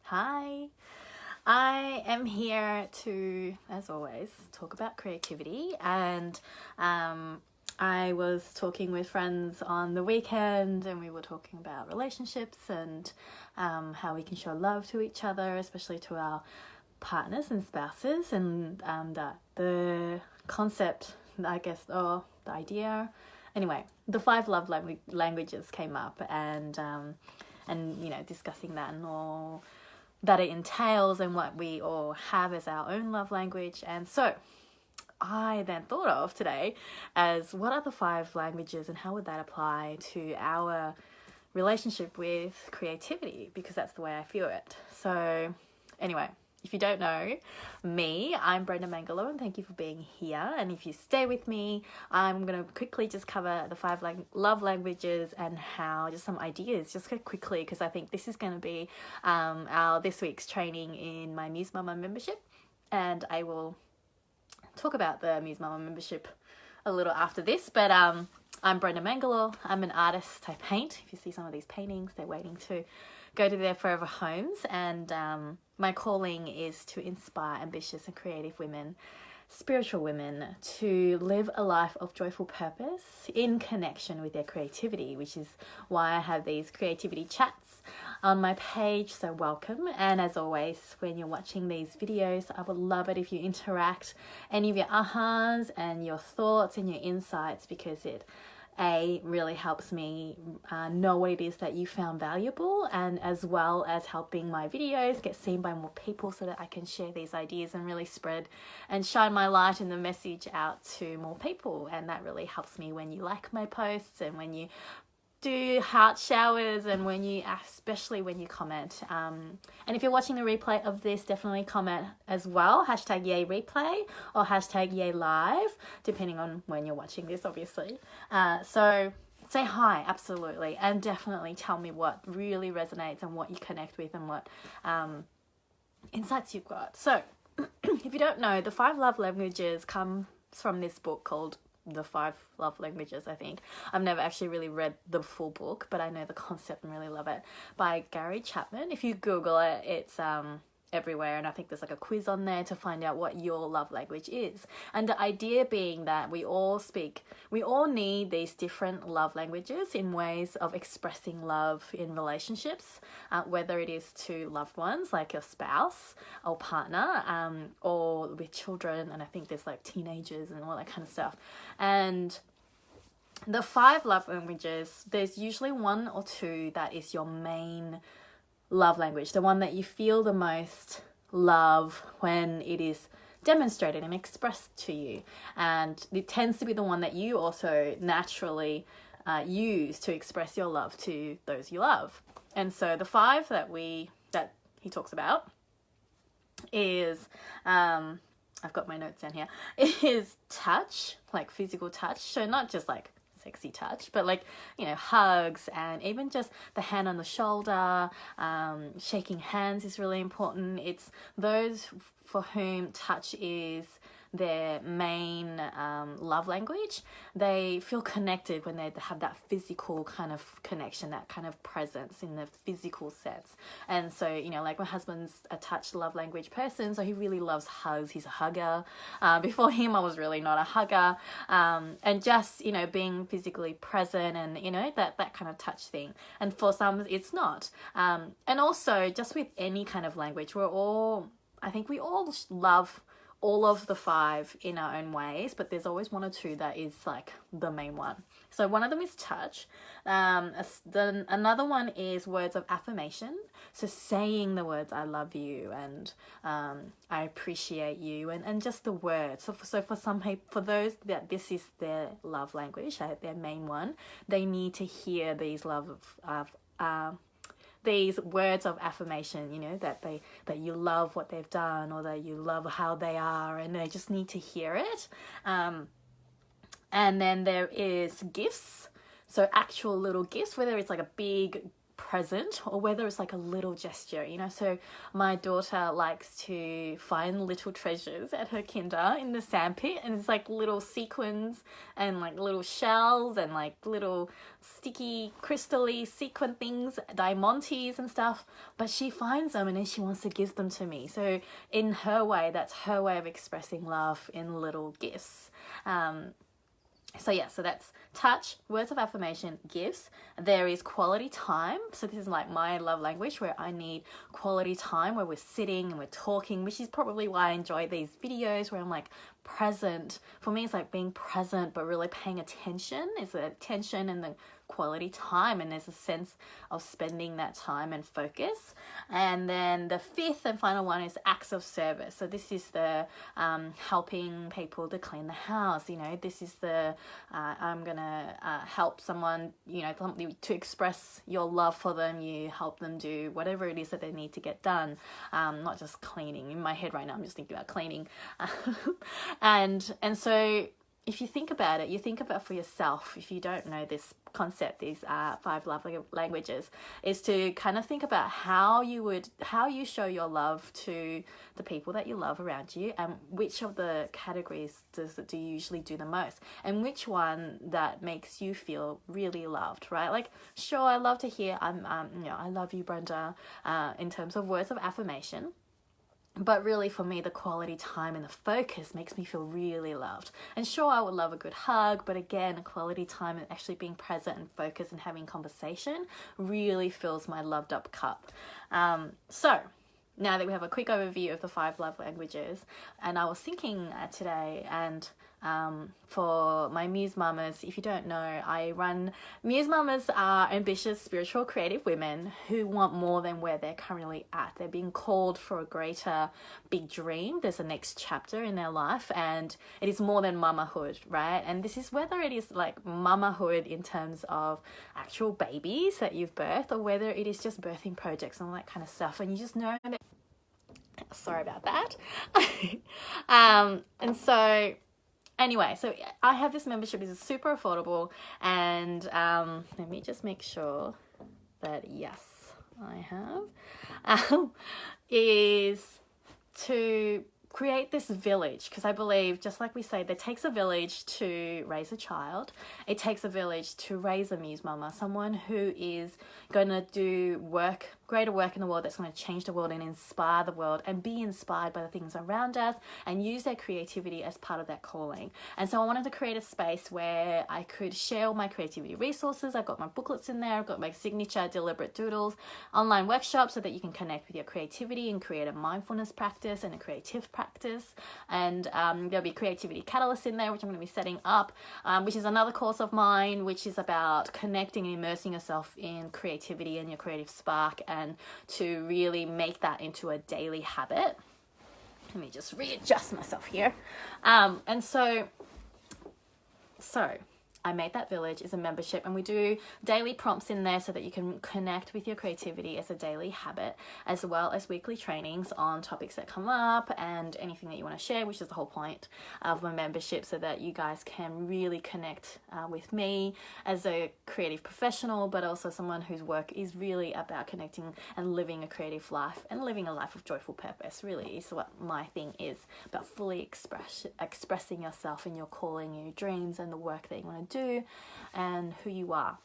Hi, I am here to, as always, talk about creativity. And I was talking with friends on the weekend, and we were talking about relationships and how we can show love to each other, especially to our partners and spouses, and the concept, I guess, or the idea. Anyway, the five love languages came up, and discussing that and all that it entails and what we all have as our own love language. And so I then thought of today as what are the five languages and how would that apply to our relationship with creativity, because that's the way I feel it. So anyway, if you don't know me, I'm Brenda Mangalo, and thank you for being here. And if you stay with me, I'm going to quickly just cover the five love languages and how, just some ideas, just quickly, because I think this is going to be our this week's training in my Muse Mama membership. And I will talk about the Muse Mama membership a little after this, but I'm Brenda Mangalo. I'm an artist. I paint. If you see some of these paintings, they're waiting to go to their forever homes. And my calling is to inspire ambitious and creative women, spiritual women, to live a life of joyful purpose in connection with their creativity, which is why I have these creativity chats on my page. So welcome. And as always, when you're watching these videos, I would love it if you interact any of your ahas and your thoughts and your insights, because it really helps me know what it is that you found valuable, and as well as helping my videos get seen by more people so that I can share these ideas and really spread and shine my light and the message out to more people. And that really helps me when you like my posts and when you do heart showers and especially when you comment. And if you're watching a replay of this, definitely comment as well. # yay replay or # yay live, depending on when you're watching this, obviously. So say hi, absolutely. And definitely tell me what really resonates and what you connect with and what insights you've got. So if you don't know, the five love languages come from this book called The Five Love Languages, I think. I've never actually really read the full book, but I know the concept and really love it, by Gary Chapman. If you Google it, it's everywhere, and I think there's like a quiz on there to find out what your love language is. And the idea being that we all need these different love languages in ways of expressing love in relationships, whether it is to loved ones like your spouse or partner, or with children, and I think there's like teenagers and all that kind of stuff. And the five love languages, there's usually one or two that is your main love language, the one that you feel the most love when it is demonstrated and expressed to you, and it tends to be the one that you also naturally use to express your love to those you love. And so the five that he talks about is I've got my notes down here, is touch, like physical touch, so not just like sexy touch, but like, hugs, and even just the hand on the shoulder, shaking hands is really important. It's those for whom touch is their main love language. They feel connected when they have that physical kind of connection, that kind of presence in the physical sense. And so, like my husband's a touch love language person, so he really loves hugs. He's a hugger. Before him, I was really not a hugger. And just, being physically present and, that kind of touch thing. And for some, it's not. And also, just with any kind of language, I think we all love all of the five in our own ways, but there's always one or two that is like the main one. So one of them is touch. Another one is words of affirmation. So saying the words, I love you, and I appreciate you, and just the words. So for some people, for those that this is their love language, their main one, they need to hear these these words of affirmation, that you love what they've done, or that you love how they are, and they just need to hear it. And then there is gifts. So actual little gifts, whether it's like a big present, or whether it's like a little gesture, you know. So my daughter likes to find little treasures at her kinder in the sandpit, and it's like little sequins and like little shells and like little sticky crystally sequin things, diamantes and stuff, but she finds them and then she wants to give them to me. So in her way, that's her way of expressing love in little gifts. So that's touch, words of affirmation, gifts. There is quality time. So this is like my love language, where I need quality time where we're sitting and we're talking, which is probably why I enjoy these videos where I'm like present. For me, it's like being present, but really paying attention. It's the attention and the quality time, and there's a sense of spending that time and focus. And then the fifth and final one is acts of service. So this is the helping people to clean the house. You know, this is the I'm gonna help someone, you know, to express your love for them. You help them do whatever it is that they need to get done, not just cleaning. In my head right now I'm just thinking about cleaning. and so if you think about it, you think about for yourself. If you don't know this concept, these 5 love languages, is to kind of think about how you show your love to the people that you love around you, and which of the categories do you usually do the most, and which one that makes you feel really loved, right? Like, sure, I love to hear I love you, Brenda, in terms of words of affirmation. But really, for me, the quality time and the focus makes me feel really loved. And sure, I would love a good hug, but again, quality time and actually being present and focused and having conversation really fills my loved up cup. So now that we have a quick overview of the 5 love languages, and I was thinking today, and for my Muse Mamas, if you don't know, I run Muse Mamas are ambitious, spiritual, creative women who want more than where they're currently at. They're being called for a greater big dream. There's a next chapter in their life, and it is more than mamahood, right? And this is whether it is like mamahood in terms of actual babies that you've birthed, or whether it is just birthing projects and all that kind of stuff. And you just know that, sorry about that. And so anyway, so I have this membership. It's super affordable, and let me just make sure that yes, I have, is to create this village, because I believe, just like we say, there takes a village to raise a child. It takes a village to raise a Muse Mama, someone who is going to do greater work in the world, that's going to change the world and inspire the world and be inspired by the things around us and use their creativity as part of that calling. And so I wanted to create a space where I could share all my creativity resources. I've got my booklets in there. I've got my signature deliberate doodles, online workshops so that you can connect with your creativity and create a mindfulness practice and a creative practice. And there'll be creativity catalysts in there, which I'm going to be setting up, which is another course of mine, which is about connecting and immersing yourself in creativity and your creative spark, and to really make that into a daily habit. Let me just readjust myself here. And so I made that village is a membership, and we do daily prompts in there so that you can connect with your creativity as a daily habit, as well as weekly trainings on topics that come up and anything that you want to share, which is the whole point of my membership, so that you guys can really connect with me as a creative professional, but also someone whose work is really about connecting and living a creative life and living a life of joyful purpose. Really is what my thing is, about fully expressing yourself in your calling, your dreams, and the work that you want to do and who you are.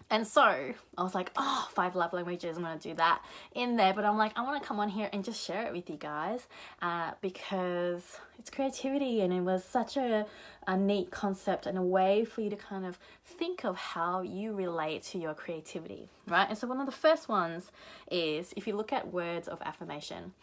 And so I was like, 5 love languages, I'm going to do that in there. But I'm like, I want to come on here and just share it with you guys because it's creativity, and it was such a neat concept and a way for you to kind of think of how you relate to your creativity, right? And so one of the first ones is, if you look at words of affirmation,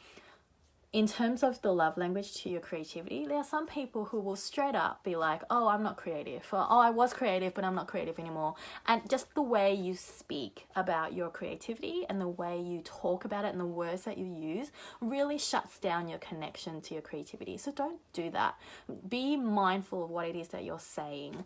in terms of the love language to your creativity, there are some people who will straight up be like, oh, I'm not creative, or oh, I was creative, but I'm not creative anymore. And just the way you speak about your creativity and the way you talk about it and the words that you use really shuts down your connection to your creativity. So don't do that. Be mindful of what it is that you're saying.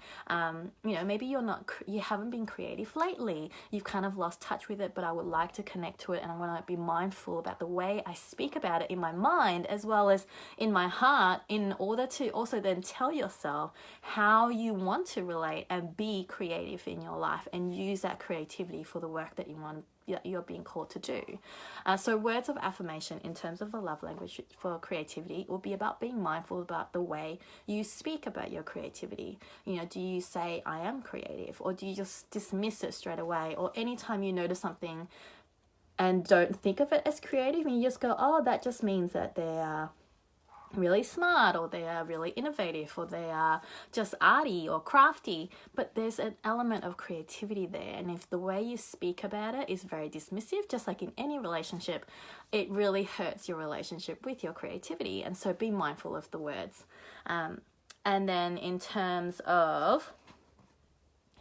Maybe you haven't been creative lately. You've kind of lost touch with it, but I would like to connect to it, and I want to be mindful about the way I speak about it in my mind, mind as well as in my heart, in order to also then tell yourself how you want to relate and be creative in your life and use that creativity for the work that you're being called to do. So words of affirmation in terms of the love language for creativity will be about being mindful about the way you speak about your creativity. You know, do you say I am creative, or do you just dismiss it straight away? Or anytime you notice something and don't think of it as creative, and you just go, oh, that just means that they are really smart, or they are really innovative, or they are just arty or crafty. But there's an element of creativity there, and if the way you speak about it is very dismissive, just like in any relationship, it really hurts your relationship with your creativity. And so be mindful of the words. And then in terms of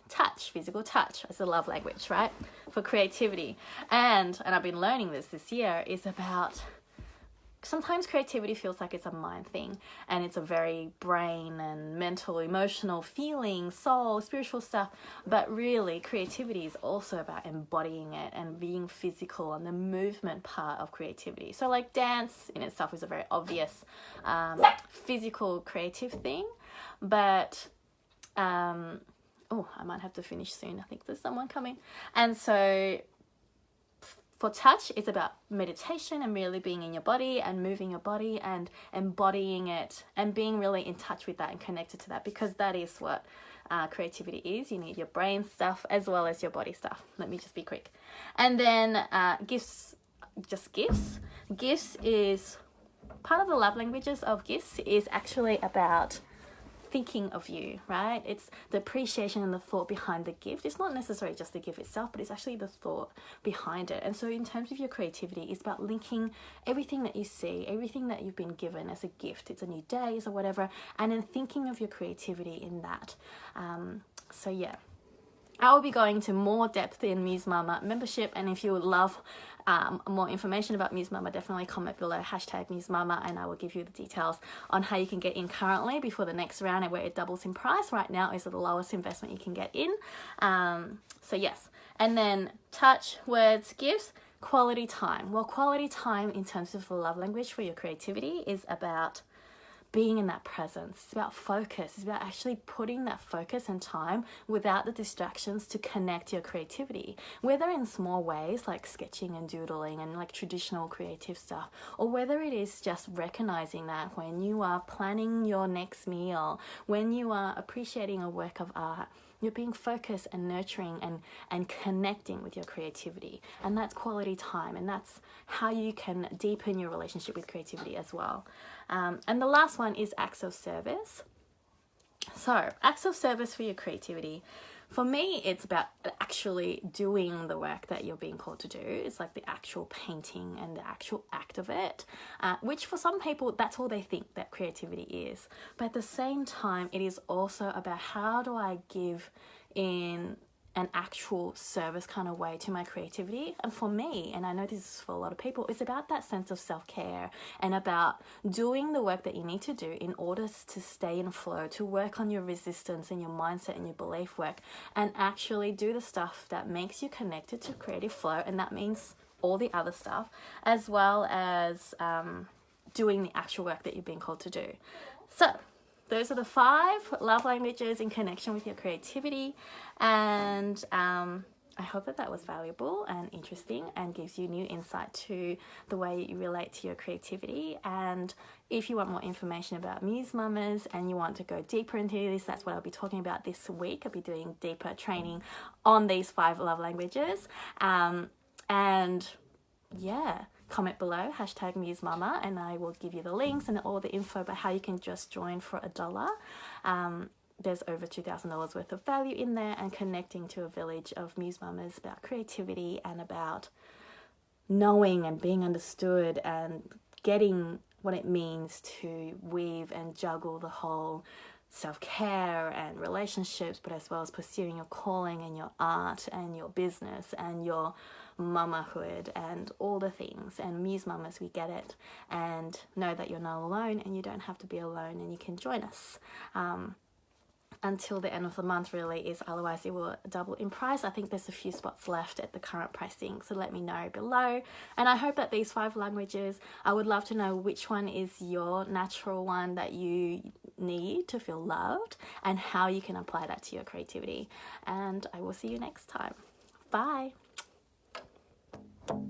touch, physical touch as a love language, right, for creativity, and I've been learning this year, is about sometimes creativity feels like it's a mind thing, and it's a very brain and mental, emotional, feeling, soul, spiritual stuff. But really, creativity is also about embodying it and being physical on the movement part of creativity. So like dance in itself is a very obvious physical creative thing, but I might have to finish soon. I think there's someone coming. And so for touch, it's about meditation and really being in your body and moving your body and embodying it and being really in touch with that and connected to that, because that is what creativity is. You need your brain stuff as well as your body stuff. Let me just be quick. And then gifts, just gifts. Gifts is part of the love languages of gifts is actually about thinking of you, right? It's the appreciation and the thought behind the gift. It's not necessarily just the gift itself, but it's actually the thought behind it. And so in terms of your creativity, it's about linking everything that you see, everything that you've been given as a gift. It's a new day or whatever, and then thinking of your creativity in that. So yeah, I will be going to more depth in Muse Mama membership, and if you would love more information about Muse Mama, definitely comment below #Muse Mama, and I will give you the details on how you can get in currently before the next round, and where it doubles in price. Right now is the lowest investment you can get in. So yes, and then touch, words, gifts, quality time. Well, quality time in terms of the love language for your creativity is about being in that presence. It's about focus. It's about actually putting that focus and time without the distractions to connect your creativity, whether in small ways like sketching and doodling and like traditional creative stuff, or whether it is just recognizing that when you are planning your next meal, when you are appreciating a work of art, you're being focused and nurturing and connecting with your creativity. And that's quality time, and that's how you can deepen your relationship with creativity as well. And the last one is acts of service. So acts of service for your creativity. For me, it's about actually doing the work that you're being called to do. It's like the actual painting and the actual act of it, which for some people, that's all they think that creativity is. But at the same time, it is also about how do I give in an actual service kind of way to my creativity. And for me, and I know this is for a lot of people, it's about that sense of self-care and about doing the work that you need to do in order to stay in flow, to work on your resistance and your mindset and your belief work, and actually do the stuff that makes you connected to creative flow. And that means all the other stuff, as well as doing the actual work that you've been called to do. So those are the 5 love languages in connection with your creativity, and I hope that was valuable and interesting and gives you new insight to the way you relate to your creativity. And if you want more information about Muse Mamas and you want to go deeper into this, that's what I'll be talking about this week. I'll be doing deeper training on these 5 love languages. And yeah, comment below #Muse Mama, and I will give you the links and all the info about how you can just join for $1. There's over $2,000 worth of value in there, and connecting to a village of Muse Mamas about creativity and about knowing and being understood and getting what it means to weave and juggle the whole self-care and relationships, but as well as pursuing your calling and your art and your business and your mamahood and all the things. And Muse Mamas, we get it, and know that you're not alone, and you don't have to be alone, and you can join us. until the end of the month really is, otherwise it will double in price. I think there's a few spots left at the current pricing, so let me know below. And I hope that these 5 languages, I would love to know which one is your natural one that you need to feel loved and how you can apply that to your creativity. And I will see you next time. Bye.